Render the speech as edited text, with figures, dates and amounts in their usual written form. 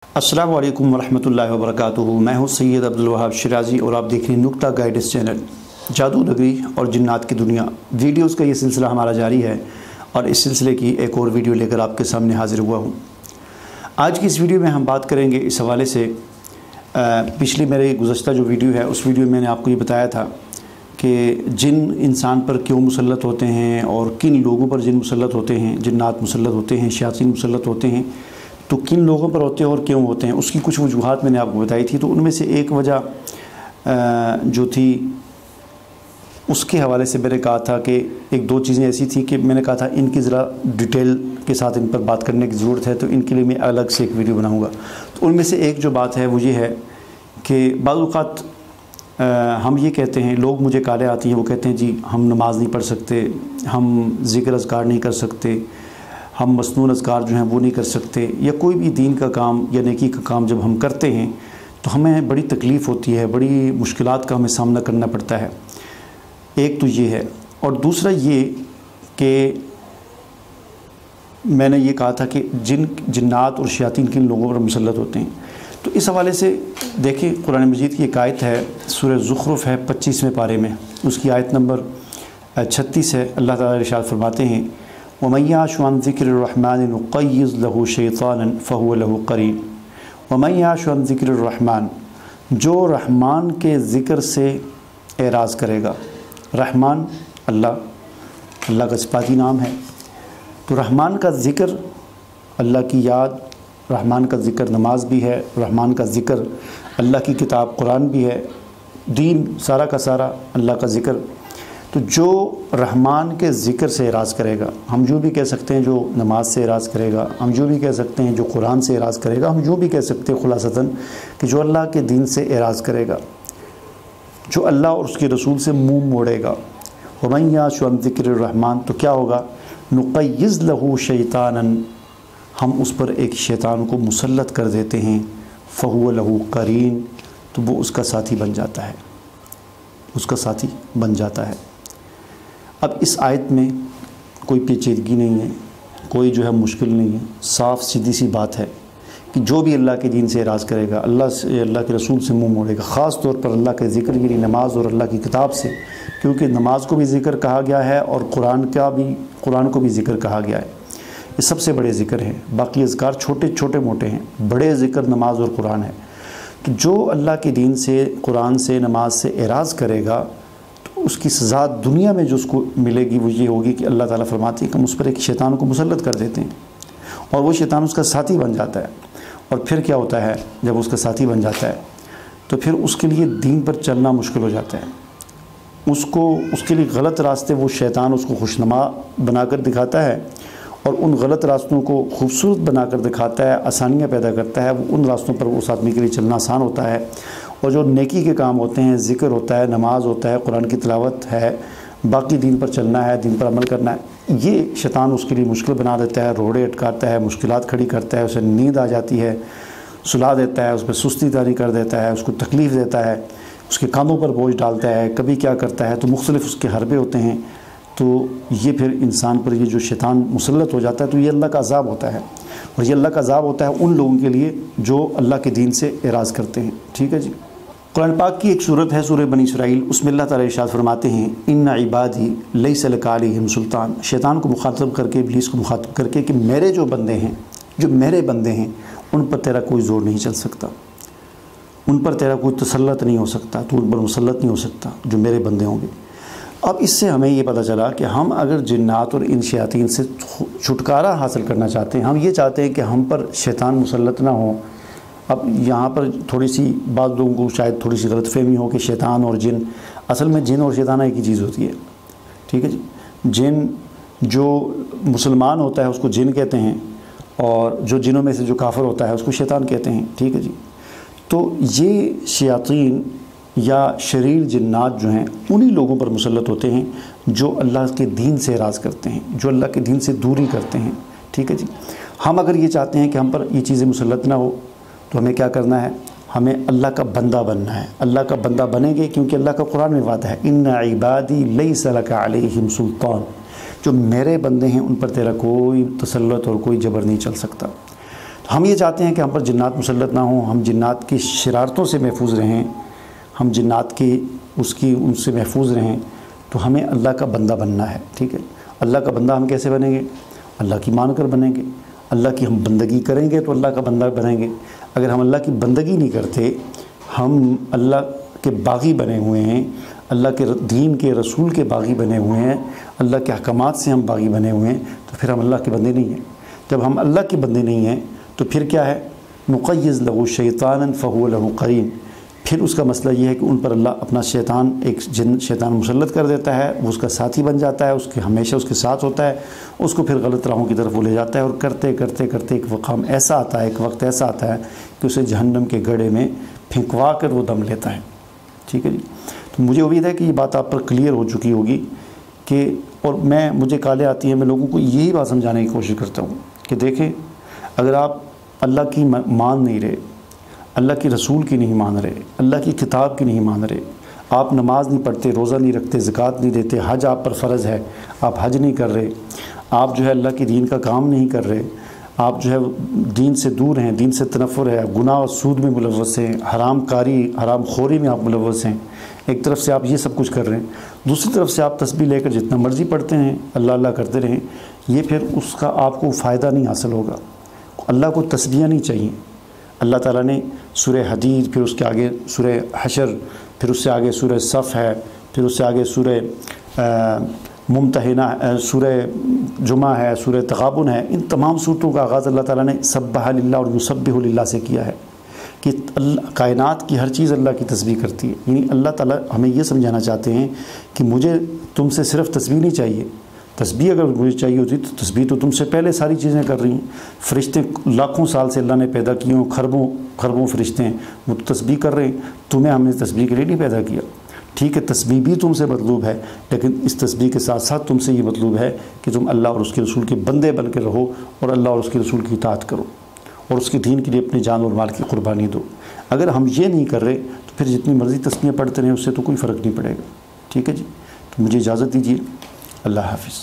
अस्सलाम वालेकुम वरहमतुल्लाहि वबरकातुहू। मैं हूँ सैयद अब्दुल वहाब शिराजी और आप देख रहे हैं नुक्ता गाइडेंस चैनल। जादू नगरी और जिन्नात की दुनिया वीडियोस का ये सिलसिला हमारा जारी है और इस सिलसिले की एक और वीडियो लेकर आपके सामने हाजिर हुआ हूँ। आज की इस वीडियो में हम बात करेंगे इस हवाले से पिछली मेरे गुज़श्ता जो वीडियो है उस वीडियो में मैंने आपको ये बताया था कि जिन इंसान पर क्यों मुसल्लत होते हैं और किन लोगों पर जिन मुसल्लत होते हैं, जिन्नात मुसल्लत होते हैं, शयातीन मुसल्लत होते हैं, तो किन लोगों पर होते हैं और क्यों होते हैं, उसकी कुछ वजूहात मैंने आपको बताई थी। तो उनमें से एक वजह जो थी उसके हवाले से मैंने कहा था कि एक दो चीज़ें ऐसी थी कि मैंने कहा था इनकी ज़रा डिटेल के साथ इन पर बात करने की ज़रूरत है, तो इनके लिए मैं अलग से एक वीडियो बनाऊँगा। तो उनमें से एक जो बात है वो ये है कि बाज़ औक़ात हम ये कहते हैं, लोग मुझे काले आती हैं, वो कहते हैं जी हम नमाज़ नहीं पढ़ सकते, हम ज़िक्र अज़कार नहीं कर सकते, हम मसनून अज़कार जो हैं वो नहीं कर सकते, या कोई भी दीन का काम या नेकी का काम जब हम करते हैं तो हमें बड़ी तकलीफ़ होती है, बड़ी मुश्किलात का हमें सामना करना पड़ता है। एक तो ये है, और दूसरा ये कि मैंने ये कहा था कि जिन्नात और शयातीन किन लोगों पर मुसल्लत होते हैं। तो इस हवाले से देखें, कुरान मजीद की एक आयत है, सूरह ज़ुख़रुफ़ है 25वें पारे में, उसकी आयत नंबर 36 है। अल्लाह ताला इरशाद फरमाते हैं वमन याश अन ज़िक्रिर्रहमान नुक़य्यिज़ लहू शैतानन फ़हुव लहू क़रीन। वमन याश अन ज़िक्रिर्रहमान, जो रहमान के ज़िक्र से एराज़ करेगा। रहमान अल्लाह का सिफ़ाती नाम है, तो रहमान का ज़िक्र, अल्लाह की याद, रहमान का ज़िक्र नमाज भी है, रहमान का ज़िक्र अल्लाह की किताब कुरान भी है, दीन सारा का सारा अल्लाह का ज़िक्र। तो जो रहमान के ज़िक्र से एराज़ करेगा, हम जो भी कह सकते हैं जो नमाज से एराज़ करेगा, हम जो भी कह सकते हैं जो कुरान से एराज़ करेगा, हम जो भी कह सकते हैं खुलासतन कि जो अल्लाह के दीन से एराज़ करेगा, जो अल्लाह और उसके रसूल से मुँह मोड़ेगा। वमन याश अन ज़िक्रिर्रहमान, तो क्या होगा, नुक़य्यिज़ लहू शैतानन, हम उस पर एक शैतान को मुसल्लत कर देते हैं, फ़हुव लहू क़रीन, तो वो उसका साथी बन जाता है, उसका साथी बन जाता है। अब इस आयत में कोई पेचीदगी नहीं है, कोई जो है मुश्किल नहीं है, साफ़ सीधी सी बात है कि जो भी अल्लाह के दीन से एराज़ करेगा, अल्लाह से, अल्लाह के रसूल से मुँह मोड़ेगा, ख़ास तौर पर अल्लाह के ज़िक्र यानी नमाज और अल्लाह की किताब से, क्योंकि नमाज को भी ज़िक्र कहा गया है और कुरान को भी ज़िक्र कहा गया है। ये सबसे बड़े ज़िक्र हैं, बाकी अज़कार छोटे छोटे मोटे हैं, बड़े ज़िक्र नमाज और कुरान है। तो जो अल्लाह के दीन से, कुरान से, नमाज से एराज़ करेगा तो उसकी सज़ा दुनिया में जो उसको मिलेगी वो ये होगी कि अल्लाह ताला फरमाती है कि हम उस पर एक शैतान को मुसल्लत कर देते हैं और वो शैतान उसका साथी बन जाता है। और फिर क्या होता है, जब उसका साथी बन जाता है तो फिर उसके लिए दीन पर चलना मुश्किल हो जाता है, उसके लिए गलत रास्ते वो शैतान उसको खुशनुमा बनाकर दिखाता है और उन गलत रास्तों को खूबसूरत बनाकर दिखाता है, आसानियाँ पैदा करता है। वो उन रास्तों पर उस आदमी के लिए चलना आसान होता है और जो नेकी के काम होते हैं, ज़िक्र होता है, नमाज होता है, कुरान की तिलावत है, बाकी दीन पर चलना है, दीन पर अमल करना है, ये शैतान उसके लिए मुश्किल बना देता है, रोड़े अटकाता है, मुश्किलात खड़ी करता है, उसे नींद आ जाती है, सुला देता है, उस पर सुस्ती तारी कर देता है, उसको तकलीफ़ देता है, उसके कामों पर बोझ डालता है, कभी क्या करता है, तो मुख्तलिफ़ उसके हरबे होते हैं। तो ये फिर इंसान पर ये जो शैतान मुसल्लत हो जाता है तो ये अल्लाह का अज़ाब होता है, और ये अल्लाह का अज़ाब होता है उन लोगों के लिए जो अल्लाह के दीन से एराज़ करते हैं। ठीक है जी। कुरान पाक की एक सूरत है सूरह बनी इसराइल, उसमें अल्लाह ताला इरशाद फरमाते हैं इन्ना इबादी लैसा लका अलैहिम सुल्तान, शैतान को मुखातब करके, इब्लीस को मुखातब करके कि मेरे जो बंदे हैं, जो मेरे बंदे हैं, उन पर तेरा कोई ज़ोर नहीं चल सकता, उन पर तेरा कोई तसल्लत नहीं हो सकता, तो उन पर मुसल्लत नहीं हो सकता जो मेरे बंदे होंगे। अब इससे हमें ये पता चला कि हम अगर जिन्नात और इन शयातीन से छुटकारा हासिल करना चाहते हैं, हम ये चाहते हैं कि हम पर शैतान मुसल्लत ना हो। अब यहाँ पर थोड़ी सी बात लोगों को शायद थोड़ी सी गलतफहमी हो कि शैतान और जिन, असल में जिन और शैतान एक ही चीज़ होती है। ठीक है जी। जिन, जो मुसलमान होता है उसको जिन कहते हैं और जो जिनों में से जो काफिर होता है उसको शैतान कहते हैं। ठीक है जी। तो ये शयातीन या शरीर जिन्नात जो हैं उन्हीं लोगों पर मुसल्लत होते हैं जो अल्लाह के दीन से एराज़ करते हैं, जो अल्लाह के दीन से दूरी करते हैं। ठीक है जी। हम अगर ये चाहते हैं कि हम पर ये चीज़ें मुसल्लत ना हो तो हमें क्या करना है, हमें अल्लाह का बंदा बनना है। अल्लाह का बंदा बनेंगे क्योंकि अल्लाह का कुरान में वादा है इन्ना इबादी लैसा लका अलैहिम सुल्तान, जो मेरे बंदे हैं उन पर तेरा कोई तसल्लुत और कोई जबर नहीं चल सकता। ہم یہ چاہتے ہیں کہ ہم پر جنات مسلط نہ ہوں، ہم جنات کی شرارتوں سے محفوظ رہیں، ہم جنات کی ان سے محفوظ رہیں، تو ہمیں اللہ کا بندہ بننا ہے، ٹھیک ہے۔ اللہ کا بندہ ہم کیسے بنیں گے؟ اللہ کی مان کر بنیں گے، اللہ کی ہم بندگی کریں گے تو اللہ کا بندہ بنیں گے۔ اگر ہم اللہ کی بندگی نہیں کرتے، ہم اللہ کے باغی بنے ہوئے ہیں، اللہ کے دین کے رسول کے باغی بنے ہوئے ہیں، اللہ کے احکامات سے ہم باغی بنے ہوئے ہیں، تو پھر ہم اللہ کے بندے نہیں ہیں۔ جب ہم اللہ کے بندے نہیں ہیں تو پھر کیا ہے؟ نقیض لہو شیطانا فہو لہو قرین، پھر اس کا مسئلہ یہ ہے کہ ان پر اللہ اپنا شیطان مسلط کر دیتا ہے، وہ اس کا ساتھی بن جاتا ہے، اس کے ہمیشہ اس کے ساتھ ہوتا ہے، اس کو پھر غلط راہوں کی طرف وہ لے جاتا ہے، اور کرتے کرتے کرتے ایک وقت ایسا آتا ہے کہ اسے جہنم کے گڑھے میں پھینکوا کر وہ دم لیتا ہے، ٹھیک ہے جی۔ تو مجھے امید ہے کہ یہ بات آپ پر کلیئر ہو چکی ہوگی کہ، اور مجھے کالیں آتی ہیں، میں لوگوں کو یہی بات سمجھانے کی کوشش کرتا ہوں کہ دیکھیں، اگر آپ اللہ کی مان نہیں رہے، اللہ کی رسول کی نہیں مان رہے، اللہ کی کتاب کی نہیں مان رہے، آپ نماز نہیں پڑھتے، روزہ نہیں رکھتے، زکوٰۃ نہیں دیتے، حج آپ پر فرض ہے، آپ حج نہیں کر رہے، آپ جو ہے اللہ کی دین کا کام نہیں کر رہے، آپ جو ہے دین سے دور ہیں، دین سے تنفر ہے، گناہ اور سود میں ملوث ہیں، حرام خوری میں آپ ملوث ہیں، ایک طرف سے آپ یہ سب کچھ کر رہے ہیں، دوسری طرف سے آپ تسبیح لے کر جتنا مرضی پڑھتے ہیں، اللہ اللہ کرتے رہیں، یہ پھر اس کا آپ کو فائدہ نہیں حاصل ہوگا۔ اللہ کو تسبیح نہیں چاہیے۔ اللہ تعالیٰ نے سورہ حدید، پھر اس کے آگے سورہ حشر، پھر اس سے آگے سورہ صف ہے، پھر اس سے آگے سورہ ممتحنہ، سورہ جمعہ ہے، سورہ تغابن ہے، ان تمام صورتوں کا آغاز اللہ تعالیٰ نے سبح للہ اور یسبح للہ سے کیا ہے کہ کائنات کی ہر چیز اللہ کی تسبیح کرتی ہے۔ یعنی اللہ تعالیٰ ہمیں یہ سمجھانا چاہتے ہیں کہ مجھے تم سے صرف تسبیح نہیں چاہیے، تسبیح اگر مجھے چاہیے ہوتی تو تسبیح تو تم سے پہلے ساری چیزیں کر رہی ہیں، فرشتے لاکھوں سال سے اللہ نے پیدا کیے ہوں، خربوں فرشتے ہیں، وہ تو تسبیح کر رہے ہیں، تمہیں ہم نے تسبیح کے لیے نہیں پیدا کیا۔ ٹھیک ہے، تسبیح بھی تم سے مطلوب ہے، لیکن اس تسبیح کے ساتھ ساتھ تم سے یہ مطلوب ہے کہ تم اللہ اور اس کے رسول کے بندے بن کے رہو، اور اللہ اور اس کے رسول کی اطاعت کرو، اور اس کے دین کے لیے اپنی جان اور مال کی قربانی دو۔ اگر ہم یہ نہیں کر رہے تو پھر جتنی مرضی تسبیحیں پڑھتے رہیں اس سے تو کوئی فرق نہیں پڑے گا، ٹھیک ہے جی۔ تو مجھے اجازت دیجیے، اللہ حافظ۔